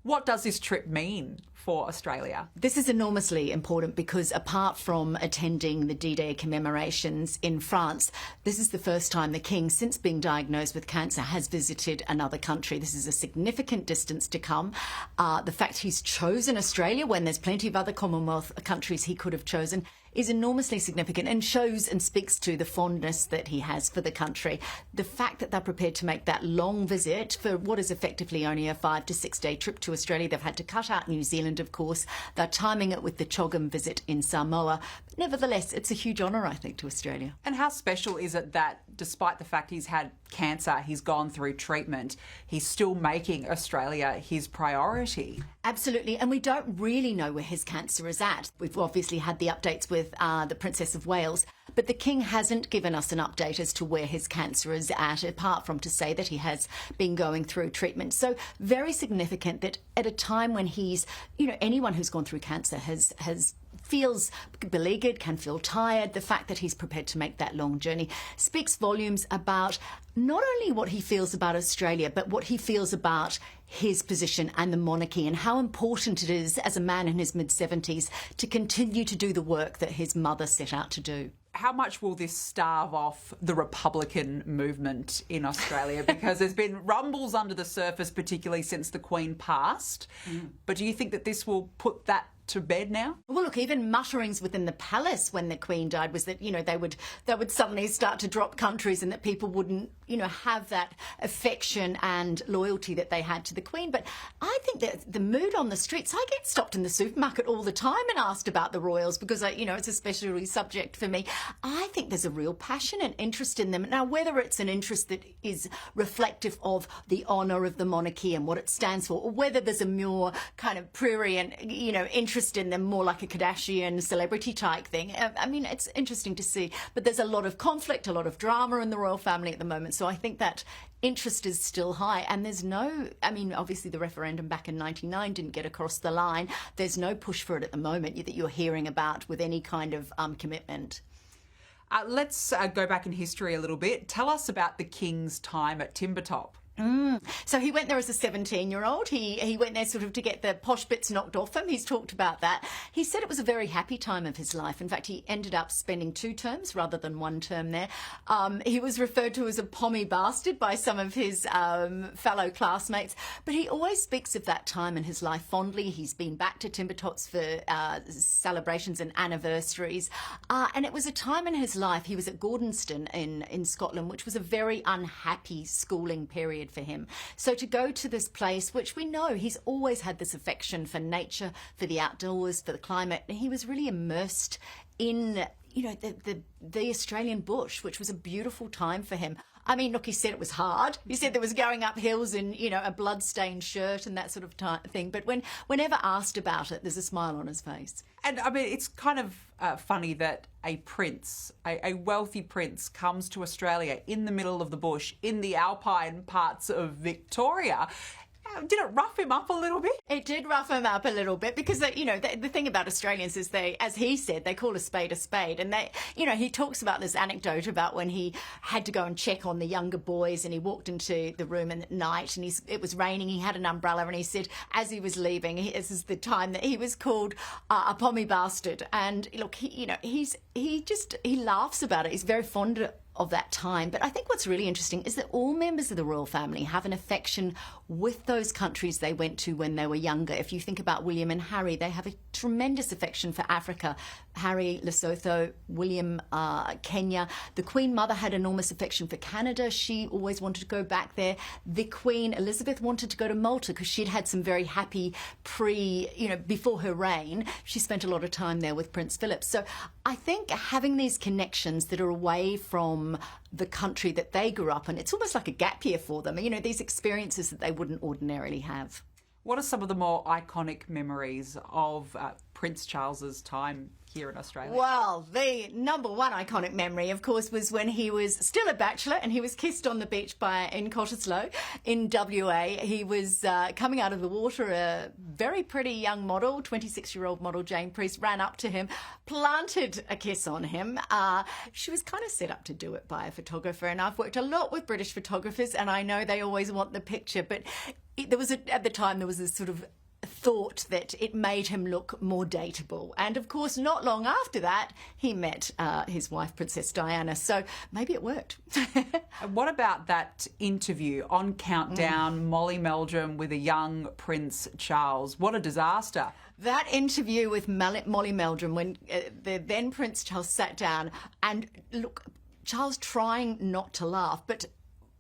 What does this trip mean for Australia? This is enormously important because apart from attending the D-Day commemorations in France, this is the first time the King, since being diagnosed with cancer, has visited another country. This is a significant distance to come. The fact he's chosen Australia when there's plenty of other Commonwealth countries he could have chosen is enormously significant and shows and speaks to the fondness that he has for the country. The fact that they're prepared to make that long visit for what is effectively only a 5 to 6 day trip to Australia. They've had to cut out New Zealand, of course. They're timing it with the Chogam visit in Samoa. But nevertheless, it's a huge honour, I think, to Australia. And how special is it that despite the fact he's had cancer, he's gone through treatment, he's still making Australia his priority? Absolutely, and we don't really know where his cancer is at. We've obviously had the updates with the Princess of Wales, but the King hasn't given us an update as to where his cancer is at, apart from to say that he has been going through treatment. So very significant that at a time when he's, anyone who's gone through cancer feels beleaguered, can feel tired. The fact that he's prepared to make that long journey speaks volumes about not only what he feels about Australia, but what he feels about his position and the monarchy and how important it is as a man in his mid-70s to continue to do the work that his mother set out to do. How much will this starve off the Republican movement in Australia? Because there's been rumbles under the surface, particularly since the Queen passed. But do you think that this will put that to bed now? Well, look, even mutterings within the palace when the Queen died was that, they would suddenly start to drop countries and that people wouldn't, have that affection and loyalty that they had to the Queen. But I think that the mood on the streets, I get stopped in the supermarket all the time and asked about the royals because, it's a specialty subject for me. I think there's a real passion and interest in them. Now, whether it's an interest that is reflective of the honour of the monarchy and what it stands for, or whether there's a more kind of prurient, interest in them, more like a Kardashian celebrity type thing. It's interesting to see. But there's a lot of conflict, a lot of drama in the royal family at the moment. So I think that interest is still high. And there's obviously the referendum back in 99 didn't get across the line. There's no push for it at the moment that you're hearing about with any kind of commitment. Let's go back in history a little bit. Tell us about the King's time at Timbertop. So he went there as a 17-year-old. He went there sort of to get the posh bits knocked off him. He's talked about that. He said it was a very happy time of his life. In fact, he ended up spending 2 terms rather than 1 term there. He was referred to as a pommy bastard by some of his fellow classmates, but he always speaks of that time in his life fondly. He's been back to Timbertops for celebrations and anniversaries. And it was a time in his life, he was at Gordonston in Scotland, which was a very unhappy schooling period for him. So to go to this place, which we know he's always had this affection for nature, for the outdoors, for the climate, and he was really immersed in, the Australian bush, which was a beautiful time for him. Look, he said it was hard. He said there was going up hills in, a blood-stained shirt and that sort of thing. But whenever asked about it, there's a smile on his face. And, it's kind of funny that a prince, a wealthy prince, comes to Australia in the middle of the bush, in the alpine parts of Victoria. Did it rough him up a little bit? It did rough him up a little bit because, the thing about Australians is as he said, they call a spade a spade. And he talks about this anecdote about when he had to go and check on the younger boys and he walked into the room at night and it was raining, he had an umbrella and he said as he was leaving, this is the time that he was called a pommy bastard. And look, he laughs about it. He's very fond of that time. But I think what's really interesting is that all members of the royal family have an affection with those countries they went to when they were younger. If you think about William and Harry, they have a tremendous affection for Africa. Harry, Lesotho, William, Kenya. The Queen Mother had enormous affection for Canada. She always wanted to go back there. The Queen Elizabeth wanted to go to Malta because she'd had some very happy before her reign. She spent a lot of time there with Prince Philip. So I think having these connections that are away from the country that they grew up in, it's almost like a gap year for them. These experiences that they wouldn't ordinarily have. What are some of the more iconic memories of Prince Charles's time here in Australia? Well, the number one iconic memory, of course, was when he was still a bachelor and he was kissed on the beach in Cottesloe in WA. He was coming out of the water. A very pretty young model, 26-year-old model Jane Priest, ran up to him, planted a kiss on him. She was kind of set up to do it by a photographer, and I've worked a lot with British photographers and I know they always want the picture, but at the time there was this sort of thought that it made him look more dateable. And of course, not long after that, he met his wife, Princess Diana. So maybe it worked. What about that interview on Countdown, Molly Meldrum with a young Prince Charles? What a disaster. That interview with Molly Meldrum, when the then Prince Charles sat down, and look, Charles trying not to laugh, but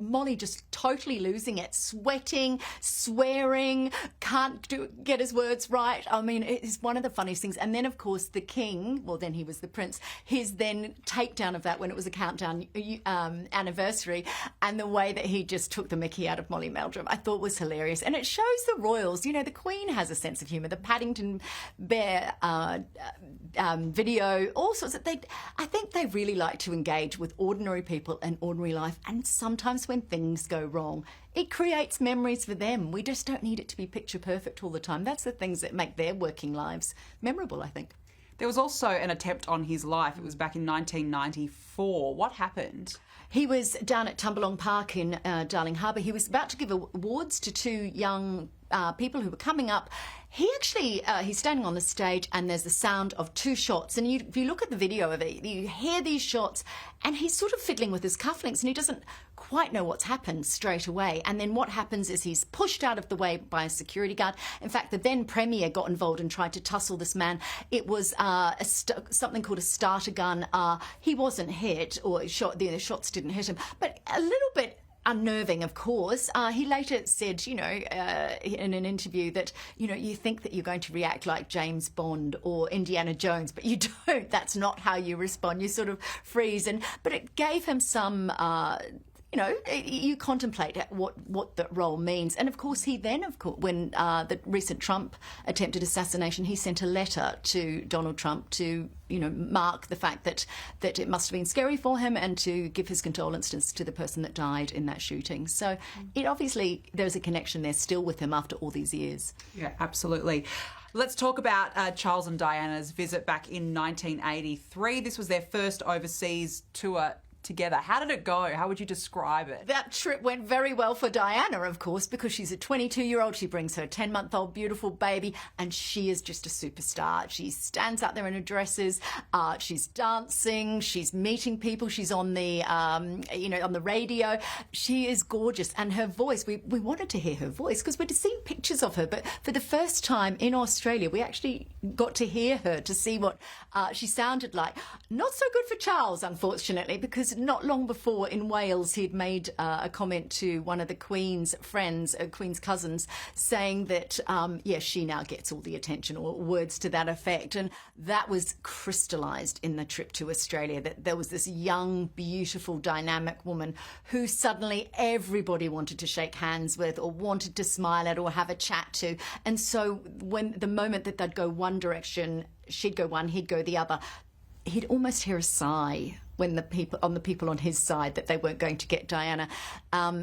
Molly just totally losing it, sweating, swearing, can't get his words right. I mean, it's one of the funniest things. And then, of course, the king, well, then he was the prince, his then takedown of that when it was a Countdown anniversary, and the way that he just took the mickey out of Molly Meldrum, I thought was hilarious. And it shows the royals, you know, the Queen has a sense of humour. The Paddington Bear video, all sorts of, I think they really like to engage with ordinary people and ordinary life, and sometimes when things go wrong, it creates memories for them. We just don't need it to be picture perfect all the time. That's the things that make their working lives memorable, I think. There was also an attempt on his life. It was back in 1994. What happened? He was down at Tumbalong Park in Darling Harbour. He was about to give awards to two young people who were coming up. He actually, he's standing on the stage and there's the sound of two shots. And if you look at the video of it, you hear these shots and he's sort of fiddling with his cufflinks and he doesn't quite know what's happened straight away. And then what happens is he's pushed out of the way by a security guard. In fact, the then Premier got involved and tried to tussle this man. It was something called a starter gun. He wasn't hit, or shot. The shots didn't hit him, but a little bit unnerving, of course. He later said, you know, in an interview that, you know, you think that you're going to react like James Bond or Indiana Jones, but you don't. That's not how you respond. You sort of freeze. But it gave him some... you know, you contemplate what the role means. And of course, he then, when the recent Trump attempted assassination, he sent a letter to Donald Trump to, you know, mark the fact that it must have been scary for him and to give his condolences to the person that died in that shooting. So it obviously, there's a connection there still with him after all these years. Yeah, absolutely. Let's talk about Charles and Diana's visit back in 1983. This was their first overseas tour together. How did it go? How would you describe it? That trip went very well for Diana, of course, because she's a 22-year-old. She brings her 10-month-old beautiful baby, and she is just a superstar. She stands out there in her dresses. She's dancing. She's meeting people. She's on the, on the radio. She is gorgeous, and her voice. We wanted to hear her voice because we'd seen pictures of her, but for the first time in Australia, we actually got to hear her to see what she sounded like. Not so good for Charles, unfortunately, because not long before in Wales, he'd made a comment to one of the Queen's friends, Queen's cousins, saying that, she now gets all the attention, or words to that effect. And that was crystallised in the trip to Australia, that there was this young, beautiful, dynamic woman who suddenly everybody wanted to shake hands with or wanted to smile at or have a chat to. And so when the moment that they'd go one direction, she'd go one, he'd go the other, he'd almost hear a sigh when the people on his side that they weren't going to get Diana.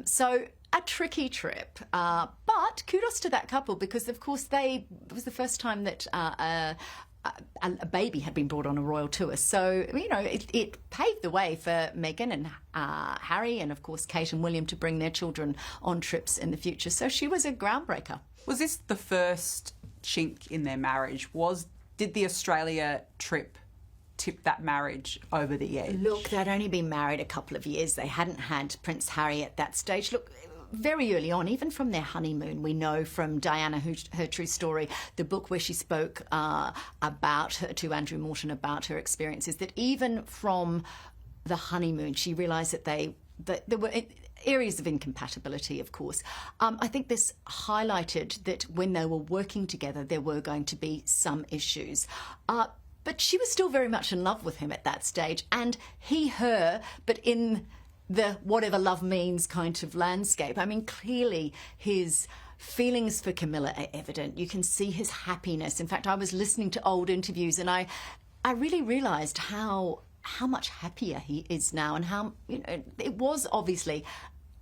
So a tricky trip, but kudos to that couple because, of course, it was the first time that a baby had been brought on a royal tour. So, you know, it paved the way for Meghan and Harry and, of course, Kate and William to bring their children on trips in the future. So she was a groundbreaker. Was this the first chink in their marriage? Did the Australia trip tip that marriage over the edge? Look, they'd only been married a couple of years. They hadn't had Prince Harry at that stage. Look, very early on, even from their honeymoon, we know from Diana, her true story, the book where she spoke to Andrew Morton about her experiences, that even from the honeymoon, she realised that there were areas of incompatibility, of course. I think this highlighted that when they were working together, there were going to be some issues. But she was still very much in love with him at that stage, and he her, but in the whatever love means kind of landscape. I mean, clearly his feelings for Camilla are evident. You can see his happiness. In fact, I was listening to old interviews and I really realised how much happier he is now, and how, you know, it was obviously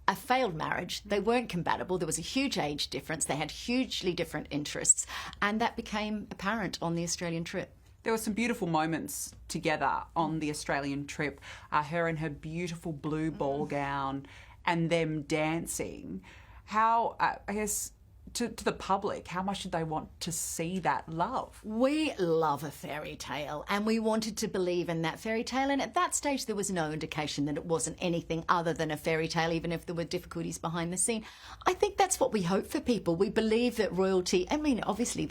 a failed marriage. They weren't compatible. There was a huge age difference. They had hugely different interests, and that became apparent on the Australian trip. There were some beautiful moments together on the Australian trip. Her in her beautiful blue ball gown and them dancing. How, I guess, to the public? How much did they want to see that love? We love a fairy tale, and we wanted to believe in that fairy tale. And at that stage, there was no indication that it wasn't anything other than a fairy tale, even if there were difficulties behind the scene. I think that's what we hope for people. We believe that royalty, I mean, obviously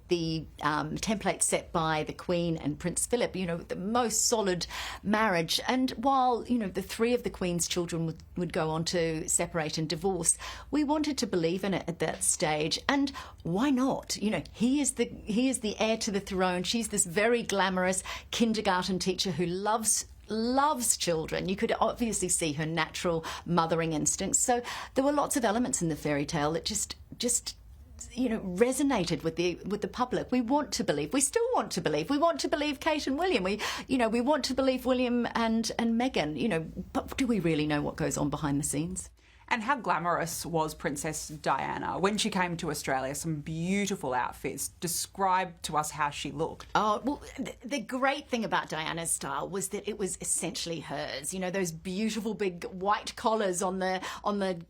the template set by the Queen and Prince Philip, the most solid marriage. And while, the three of the Queen's children would go on to separate and divorce, we wanted to believe in it at that stage. And why not? He is the heir to the throne. She's this very glamorous kindergarten teacher who loves children. You could obviously see her natural mothering instincts. So there were lots of elements in the fairy tale that just resonated with the public. We want to believe. We still want to believe. We want to believe Kate and William. We want to believe William and Meghan. But do we really know what goes on behind the scenes? And how glamorous was Princess Diana? When she came to Australia, some beautiful outfits. Describe to us how she looked. Oh, well, the great thing about Diana's style was that it was essentially hers. Those beautiful big white collars on the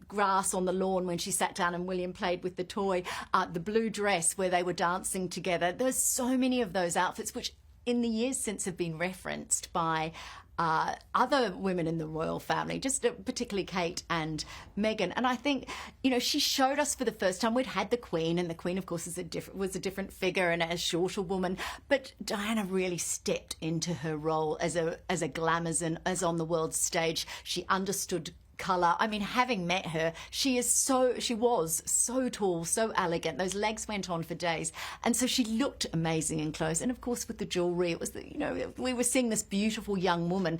grass on the lawn when she sat down and William played with the toy. The blue dress where they were dancing together. There's so many of those outfits which in the years since have been referenced by other women in the royal family, just particularly Kate and Meghan. And I think, she showed us for the first time. We'd had the Queen, and the Queen, of course, was a different figure and a shorter woman. But Diana really stepped into her role as a glamazon, as on the world stage. She understood colour. I mean, having met her, she was so tall, so elegant. Those legs went on for days. And so she looked amazing in clothes. And of course, with the jewellery, it was, we were seeing this beautiful young woman.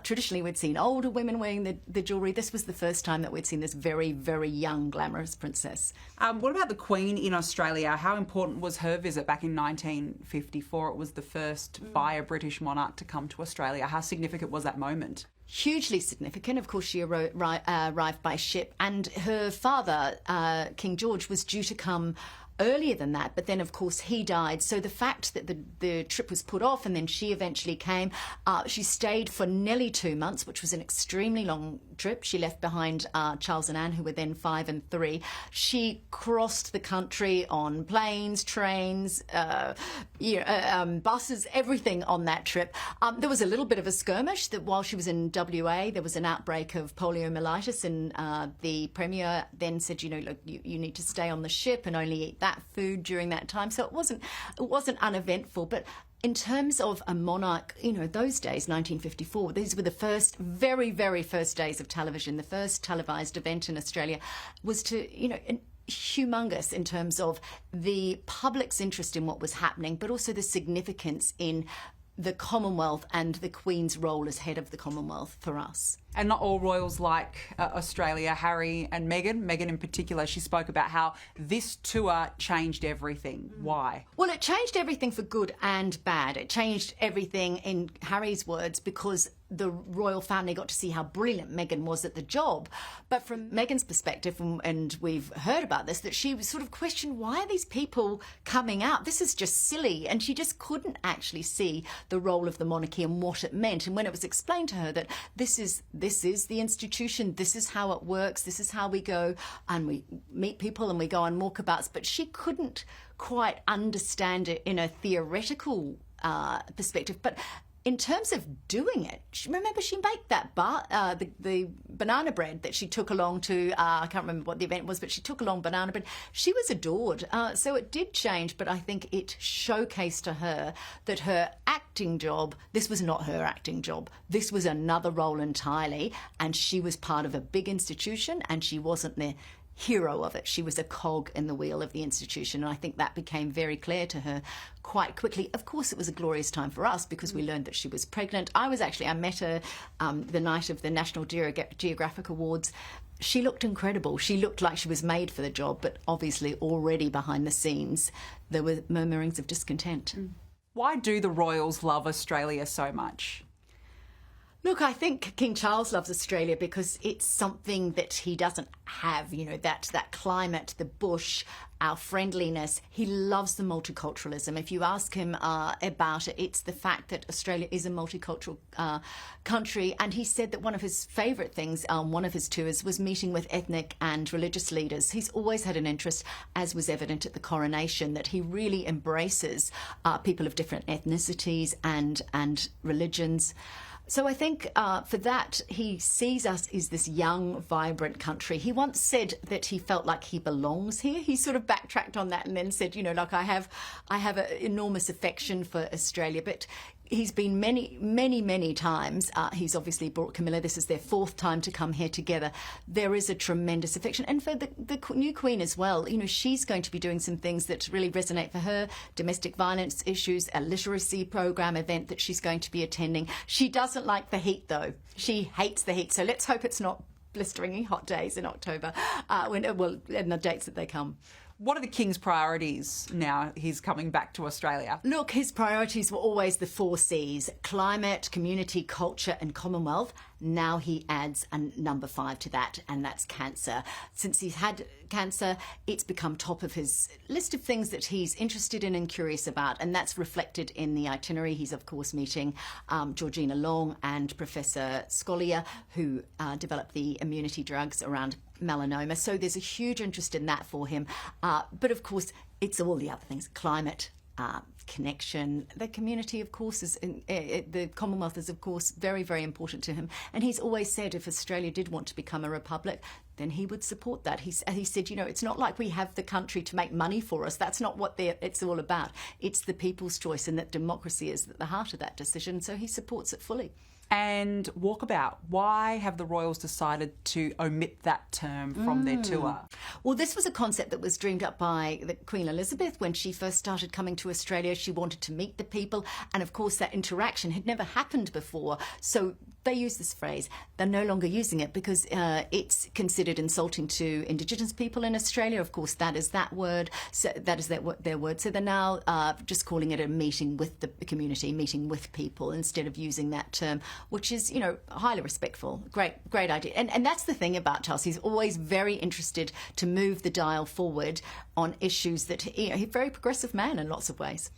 Traditionally, we'd seen older women wearing the jewellery. This was the first time that we'd seen this very, very young, glamorous princess. What about the Queen in Australia? How important was her visit back in 1954? It was the first by a British monarch to come to Australia. How significant was that moment? Hugely significant. Of course, she arrived by ship, and her father, King George, was due to come earlier than that, but then of course he died. So the fact that the trip was put off and then she eventually came, she stayed for nearly 2 months, which was an extremely long trip. She left behind Charles and Anne, who were then 5 and 3. She crossed the country on planes, trains, buses, everything on that trip. There was a little bit of a skirmish that while she was in WA, there was an outbreak of poliomyelitis, and the Premier then said, look, you need to stay on the ship and only eat that food during that time. So it wasn't uneventful. But in terms of a monarch, those days, 1954, these were the very, very first days of television. The first televised event in Australia was humongous in terms of the public's interest in what was happening, but also the significance in the Commonwealth and the Queen's role as head of the Commonwealth for us. And not all royals like Australia. Harry and Meghan. Meghan in particular, she spoke about how this tour changed everything. Why? Well, it changed everything for good and bad. It changed everything, in Harry's words, because the royal family got to see how brilliant Meghan was at the job. But from Meghan's perspective, and we've heard about this, that she sort of questioned, why are these people coming out? This is just silly. And she just couldn't actually see the role of the monarchy and what it meant. And when it was explained to her that this is the institution, this is how it works, this is how we go and we meet people and we go on walkabouts, but she couldn't quite understand it in a theoretical perspective. But in terms of doing it, remember she baked that the banana bread that she took along to, I can't remember what the event was, but she took along banana bread. She was adored. So it did change, but I think it showcased to her that her acting job, this was not her acting job. This was another role entirely, and she was part of a big institution, and she wasn't the hero of it. She was a cog in the wheel of the institution, and I think that became very clear to her quite quickly. Of course, it was a glorious time for us because we learned that she was pregnant. I met her the night of the National Geographic Awards. She looked incredible. She looked like she was made for the job, but obviously already behind the scenes there were murmurings of discontent. Why do the royals love Australia so much? Look, I think King Charles loves Australia because it's something that he doesn't have, that climate, the bush, our friendliness. He loves the multiculturalism. If you ask him about it, it's the fact that Australia is a multicultural country. And he said that one of his favourite things on one of his tours was meeting with ethnic and religious leaders. He's always had an interest, as was evident at the coronation, that he really embraces people of different ethnicities and religions. So I think for that, he sees us as this young, vibrant country. He once said that he felt like he belongs here. He sort of backtracked on that and then said, I have an enormous affection for Australia, but he's been many times. He's obviously brought Camilla. This is their fourth time to come here together. There is a tremendous affection. And for the new Queen as well, she's going to be doing some things that really resonate for her. Domestic violence issues, a literacy program event that she's going to be attending. She doesn't like the heat, though. She hates the heat. So let's hope it's not blisteringly hot days in October, and the dates that they come. What are the King's priorities now he's coming back to Australia? Look, his priorities were always the 4 Cs: climate, community, culture and Commonwealth. Now he adds a number 5 to that, and that's cancer. Since he's had cancer, it's become top of his list of things that he's interested in and curious about, and that's reflected in the itinerary. He's, of course, meeting Georgina Long and Professor Scolia, who developed the immunity drugs around melanoma. So there's a huge interest in that for him. But, of course, it's all the other things: climate, connection. The community, of course, the Commonwealth is, of course, very, very important to him. And he's always said if Australia did want to become a republic, then he would support that. He said, it's not like we have the country to make money for us. That's not what it's all about. It's the people's choice, and that democracy is at the heart of that decision. So he supports it fully. And walkabout, why have the royals decided to omit that term from their tour? Well, this was a concept that was dreamed up by the Queen Elizabeth when she first started coming to Australia. She wanted to meet the people, and of course that interaction had never happened before. So they use this phrase. They're no longer using it because it's considered insulting to Indigenous people in Australia. Of course, that is that word. So that is their word. So they're now just calling it a meeting with the community, meeting with people, instead of using that term, which is, highly respectful. Great idea. And that's the thing about Charles. He's always very interested to move the dial forward on issues that he's a very progressive man in lots of ways.